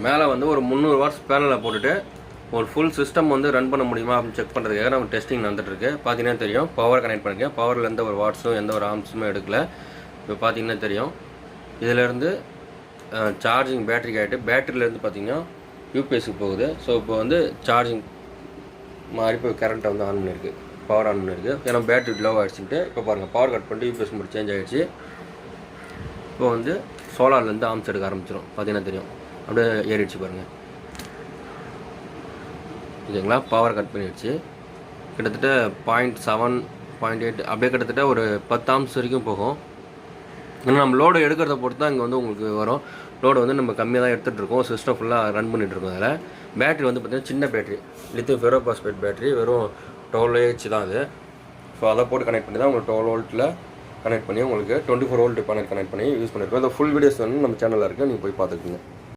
மேலே வந்து ஒரு 300 வாட்ஸ் பேனலை போட்டுட்டு ஒரு ஃபுல் சிஸ்டம் வந்து ரன் பண்ண முடியுமா அப்படின்னு செக் பண்ணுறதுக்காக நம்ம டெஸ்டிங் நடந்துட்டுருக்கு. பார்த்தீங்கன்னா தெரியும் பவர் கனெக்ட் பண்ணியிருக்கேன். பவரில் எந்த ஒரு வாட்ஸும் எந்த ஒரு ஆம்ஸுமே எடுக்கல. இப்போ பார்த்தீங்கன்னா தெரியும் இதிலேருந்து சார்ஜிங் பேட்டரிக்கு ஆகிட்டு பேட்டரியிலேருந்து பார்த்தீங்கன்னா யூபிஎஸ்க்கு போகுது. ஸோ இப்போ வந்து சார்ஜிங் மாதிரி இப்போ கரண்ட்டை வந்து ஆன் பண்ணியிருக்கு, பவர் ஆன் பண்ணியிருக்கு. ஏன்னா பேட்டரி லோ ஆகிடுச்சுட்டு இப்போ பாருங்கள் பவர் கட் பண்ணிட்டு யூபிஎஸ் மட்டும் சேஞ்ச் ஆகிடுச்சு. இப்போ வந்து சோலார்லேருந்து ஆம்ஸ் எடுக்க ஆரம்பிச்சிடும். பார்த்தீங்கன்னா தெரியும் அப்படியே ஏறிடுச்சு பாருங்கள். ஓகேங்களா, பவர் கட் பண்ணிடுச்சு. கிட்டத்தட்ட 0.7 0.8 அப்படியே கிட்டத்தட்ட ஒரு 10 ஆம்ஸ் வரைக்கும் போகும். ஏன்னா நம்ம லோடு எடுக்கிறத பொறுத்து தான் இங்கே வந்து உங்களுக்கு வரும். லோடு வந்து நம்ம கம்மியாக தான் எடுத்துகிட்டு இருக்கோம், சிஸ்டம் ஃபுல்லாக ரன் பண்ணிகிட்ருக்கோம். அதில் பேட்டரி வந்து பார்த்திங்கன்னா சின்ன பேட்டரி, லித்தியம் ஃபெரோபாஸ்பேட் பேட்டரி, வெறும் 12 தான் அது. ஸோ அதை போட்டு கனெக்ட் பண்ணி தான் உங்களுக்கு 12 வோல்ட்டில் கனெக்ட் பண்ணி உங்களுக்கு 24 வோல்ட் பேனல் கனெக்ட் பண்ணி யூஸ் பண்ணியிருக்கோம். இந்த ஃபுல் வீடியோஸ் வந்து நம்ம சேனலில் இருக்குது, நீங்கள் போய் பார்த்துக்குங்க.